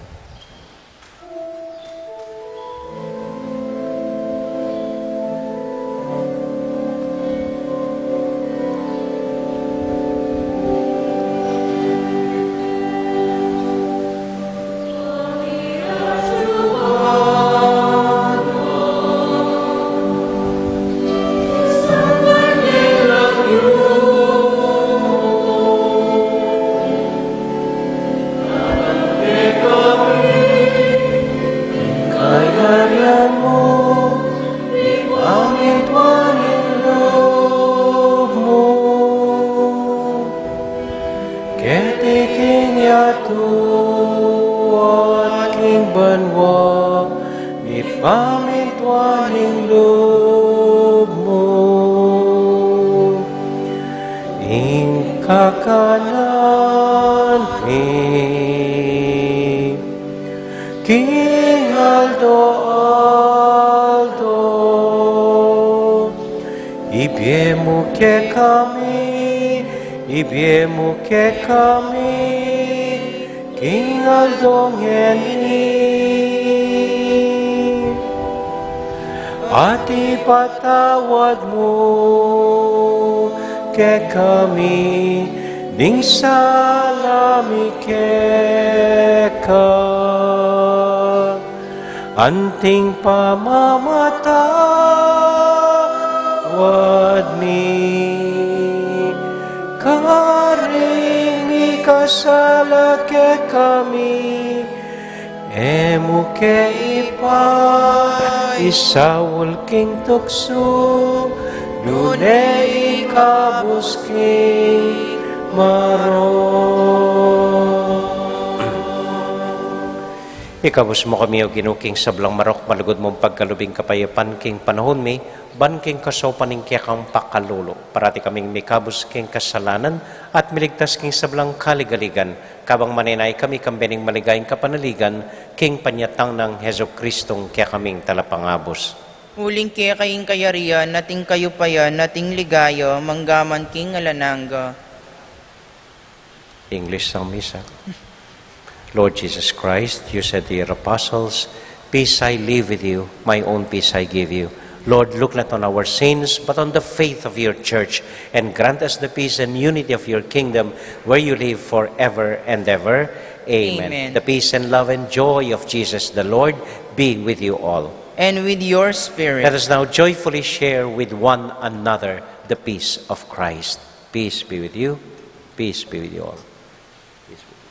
Ibiemu ke kami, King Aldong at ipatawad mo ke kami, ning salami ka, anting pamamatawad mi. Karing ikasala ke kami, emu ke ipa, isawul king tukso, dune ikabuski, Ikabus mo kami o ginuking sablang marok, malugod mong pagkalubing kapayapan, king panahon mi, ban king kasopaning kaya kang pakalulo. Parati kaming mikabus king kasalanan at miligtas king sablang kaligaligan. Kabang maninay kami kambening maligayang kapanaligan, king panyatang ng Heso Kristong kaya kaming talapangabos. Uling kaya kaying kayarian, nating kayo payan, nating ligayo, manggaman king alananga. English sang misa. Lord Jesus Christ, you said to your apostles, peace I leave with you, my own peace I give you. Lord, look not on our sins, but on the faith of your church, and grant us the peace and unity of your kingdom, where you live forever and ever. Amen. Amen. The peace and love and joy of Jesus the Lord be with you all. And with your spirit. Let us now joyfully share with one another the peace of Christ. Peace be with you. Peace be with you all. Peace be with you.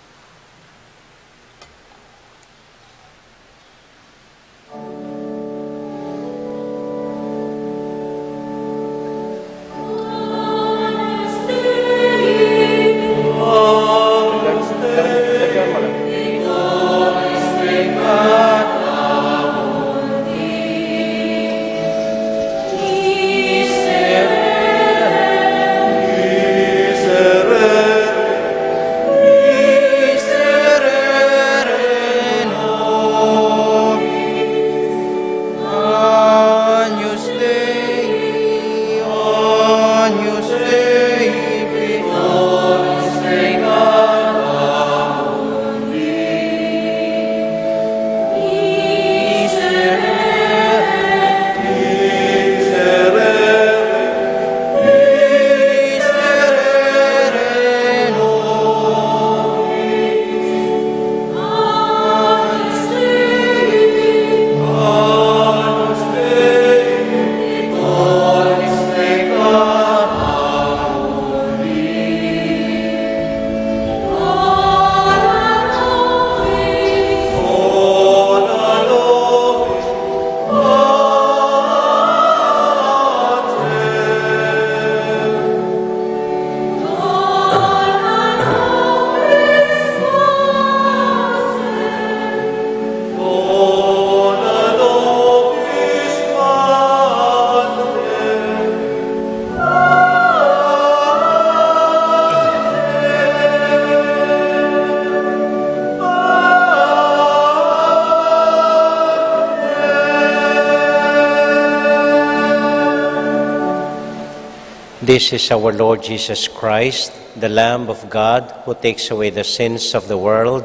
This is our Lord Jesus Christ, the Lamb of God, who takes away the sins of the world.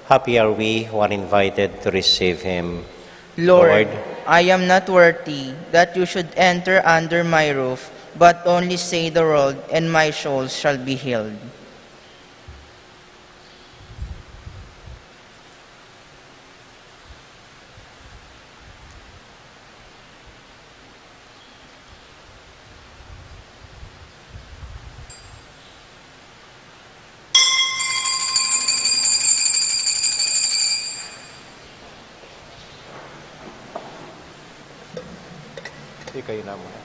Happy are we who are invited to receive him. Lord, I am not worthy that you should enter under my roof, but only say the word, and my soul shall be healed. Kayo na muna.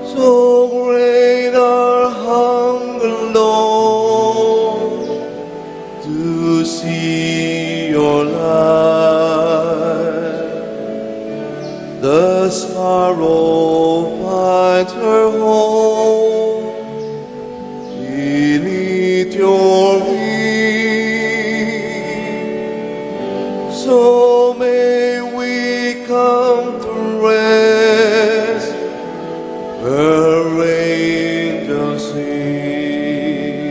So great our hunger, Lord, to see your light. The sorrow finds her home beneath your wings. So may we come to rest where angels sing.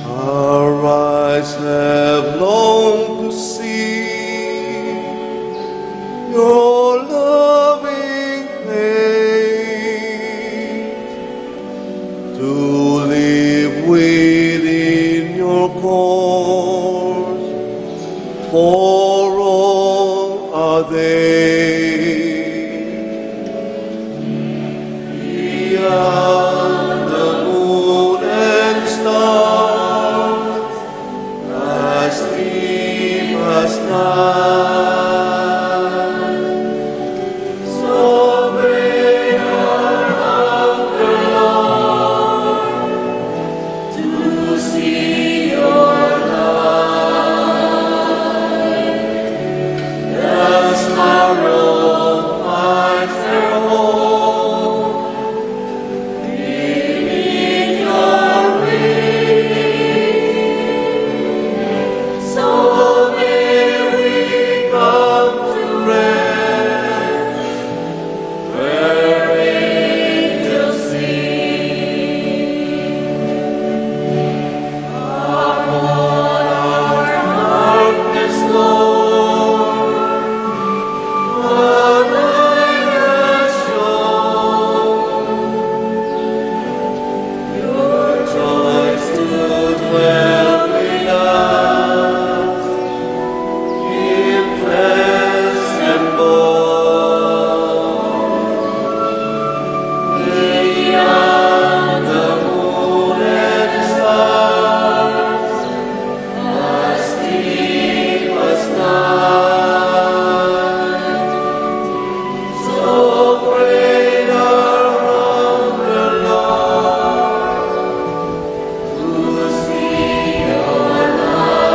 Our eyes have longed to see your loving face, to live within your course for all our days. Beyond the moon and stars, as deep as night, so great our hunger, Lord, to see your light. The sorrow finds their home beneath your wings. So may we come to rest where angels sing. Upon our darkness, Lord, the light has shone. Your choice to dwell with us in flesh and bone. Beyond the moon and stars, as deep as night, so great our hunger, Lord, to see your light.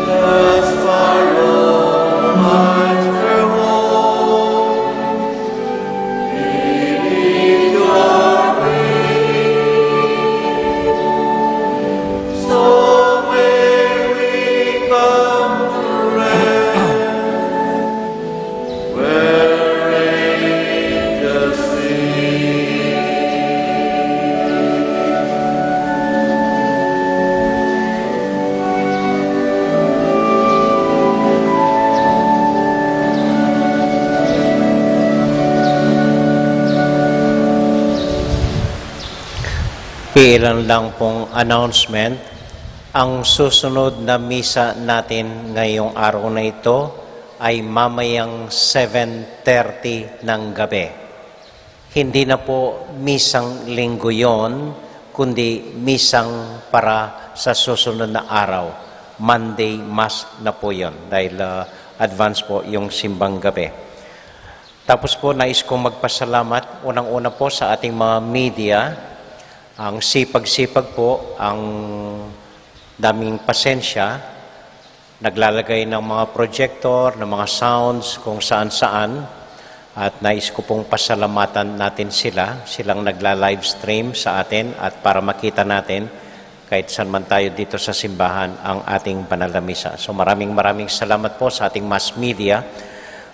The sorrow finds their home beneath your wings. So may we come to rest where angels sing. Ilan lang pong announcement. Ang susunod na misa natin ngayong araw na ito ay mamayang 7:30 ng gabi. Hindi na po misang linggo yon, kundi misang para sa susunod na araw. Monday Mass na po yon dahil advance po yung simbang gabi. Tapos po nais kong magpasalamat unang-una po sa ating mga media. Ang sipag-sipag po, ang daming pasensya, naglalagay ng mga projector, ng mga sounds kung saan-saan, at nais ko pong pasalamatan natin silang nagla-live stream sa atin at para makita natin kahit saan man tayo dito sa simbahan ang ating banal na misa. So maraming salamat po sa ating mass media.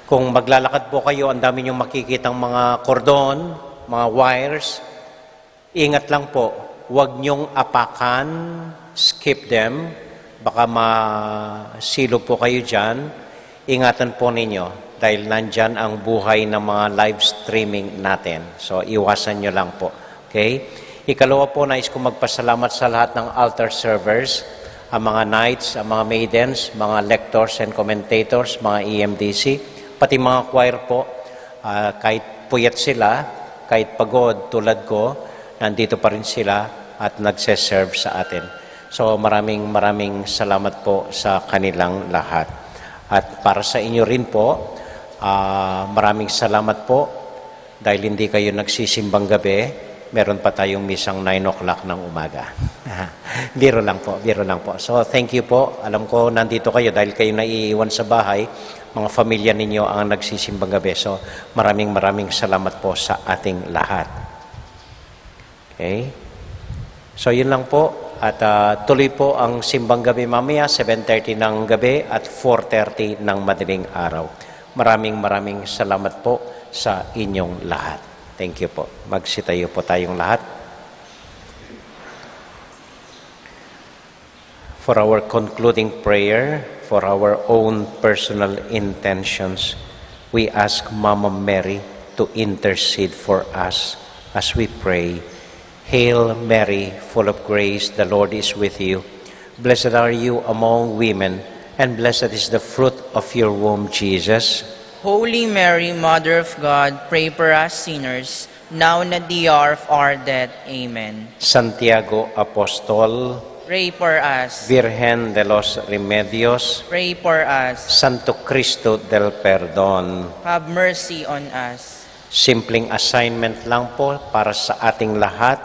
Kung maglalakad po kayo, ang dami niyong makikitang mga kordon, mga wires. Ingat lang po, huwag niyong apakan, skip them, baka masilo po kayo dyan. Ingatan po ninyo dahil nandyan ang buhay ng mga live streaming natin. So iwasan nyo lang po. Okay? Ikalawa po, nais ko magpasalamat sa lahat ng altar servers, ang mga knights, ang mga maidens, mga lectors and commentators, mga EMDC, pati mga choir po, kahit puyat sila, kahit pagod tulad ko, nandito pa rin sila at nagse-serve sa atin. So maraming salamat po sa kanilang lahat. At para sa inyo rin po, maraming salamat po dahil hindi kayo nagsisimbang gabi. Meron pa tayong misang 9 o'clock ng umaga. Biro lang po. So thank you po. Alam ko nandito kayo dahil kayo naiiwan sa bahay. Mga pamilya ninyo ang nagsisimbang gabi. So maraming salamat po sa ating lahat. Okay? So yun lang po. At tuloy po ang simbang gabi mamaya, 7:30 ng gabi at 4:30 ng madaling araw. Maraming salamat po sa inyong lahat. Thank you po. Magsitayo po tayong lahat. For our concluding prayer, for our own personal intentions, we ask Mama Mary to intercede for us as we pray. Hail Mary, full of grace, the Lord is with you. Blessed are you among women, and blessed is the fruit of your womb, Jesus. Holy Mary, Mother of God, pray for us sinners, now and at the hour of our death. Amen. Santiago Apostol, Pray for us. Virgen de los Remedios, Pray for us. Santo Cristo del Perdón. Have mercy on us. Simpleng assignment lang po para sa ating lahat.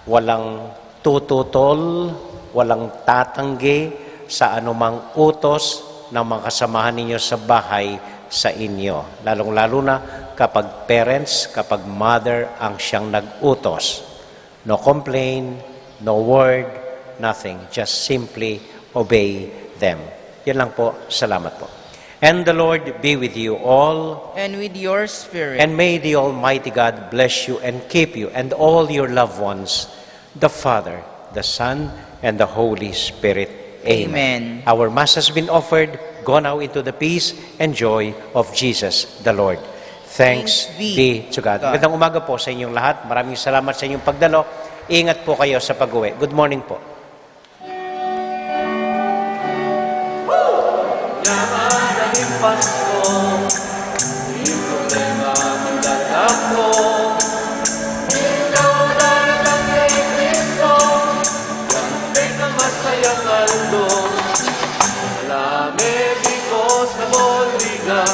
Walang tututol, walang tatanggi sa anumang utos ng mga kasamahan ninyo sa bahay sa inyo. Lalong-lalo na kapag parents, kapag mother ang siyang nag-utos. No complaint, no word, nothing. Just simply obey them. Yan lang po. Salamat po. And the Lord be with you all. And with your spirit. And may the Almighty God bless you and keep you and all your loved ones, the Father, the Son, and the Holy Spirit. Amen. Our Mass has been offered. Go now into the peace and joy of Jesus the Lord. Thanks be to God. Magandang umaga po sa inyong lahat. Maraming salamat sa inyong pagdalo. Ingat po kayo sa pag-uwi. Good morning po. Pasko, di problema magdadap ko. Ikaw darating kay Kristo, yan ka masayang aldo. Alamedi ko sa boliga,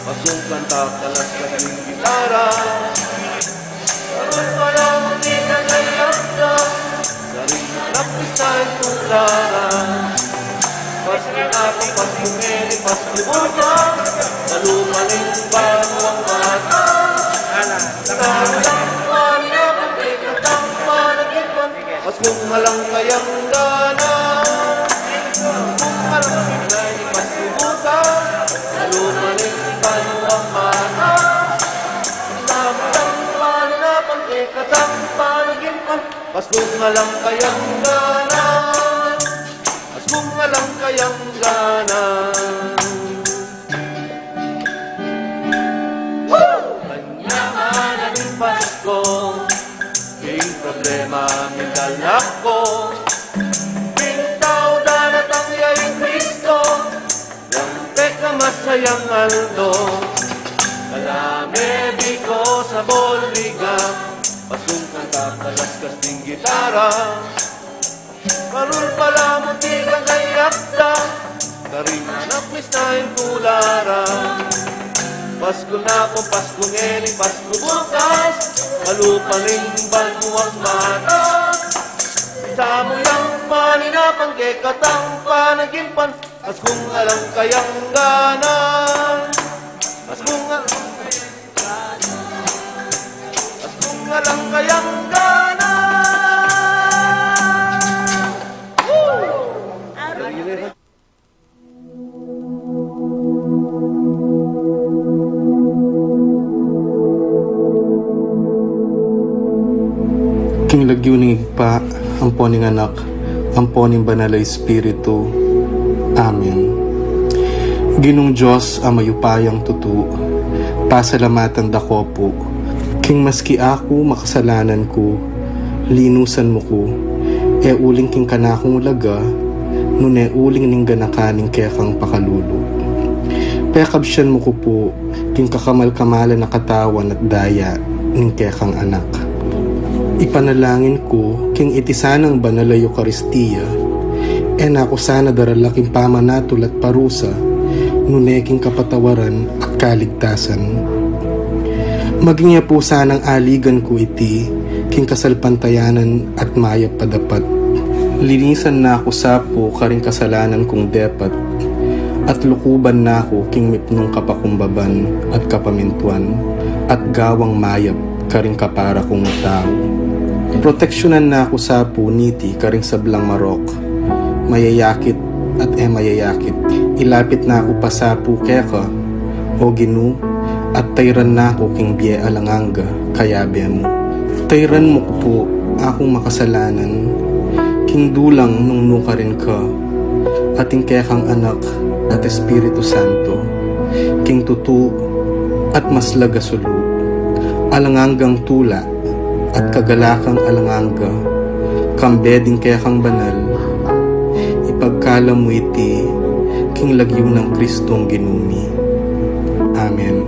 pasong kanta kalas kasing gitara. Karoon pa lang di ka nayakda, garing hanap isa'y tulara. Pasko na po, pasko ngeni, pasko bukas, malumaling bago ang mata. Talang pala, pagkikatang panagipan, paskong malang kayang gana. Paskong malang ngeni, pasko bukas, malumaling bago ang mata. Talang pala, pagkikatang panagipan, paskong malang kayang gana. Kung alam kayang gana. Kanyaman ang Pasko, king problema may dalak ko. Pintaw daratang yay Kristo, yang teka masayang aldo. Kalamedi ko sa bolriga, pasong kanta kalas kasting gitara. Karul pala mo di ka kayakta, karinanap mistahil tulara. Pasko na po, Pasko ngeni, Pasko bukas, malupaling bago ang mata. Tamo yang paninapang kekatang panagimpan, Paskong alam kayang gana. Paskong alam kayang gana. King lagyo ning igpa, ampo ning anak, ampo ning banal Espiritu. Amen. Ginong Diyos ang mayupayang tutu, pasalamatan dako po. King maski ako makasalanan ko, linusan mo ko, e uling king kanakong ulaga, nun e uling ning ganakaning kaya kang pakalulu. Pekabsyan mo ko po, king kakamal-kamalan na katawan at daya, ning kaya kang anak. Ipanalangin ko, king itisanang banal na Eucharistia, Nako sana daralaking pamanatol at parusa, nuneking kapatawaran at kaligtasan. Maging po sanang aligan ko iti, king kasalpantayanan at mayap padapat. Linisan na ako sapo karing kasalanan kong depat, at lukuban na ako king mipnong kapakumbaban at kapamintuan, at gawang mayap karing kapara kong tao. Proteksyonan na ako sapo niti karing sablang marok, mayayakit at mayayakit. Ilapit na ako pasapo keka, o ginu, at tayran na ako king biye alanganga, kayabe mo. Tayran mo po akong makasalanan, king dulang nung nuka rin ka, ating kekang anak at Espiritu Santo, king tutu at maslaga sulu, alanganggang tula at kagalakang alanganga, kambeding kekang banal, ipagkala mo iti, king lagyo ng Kristong ginumi. Amen.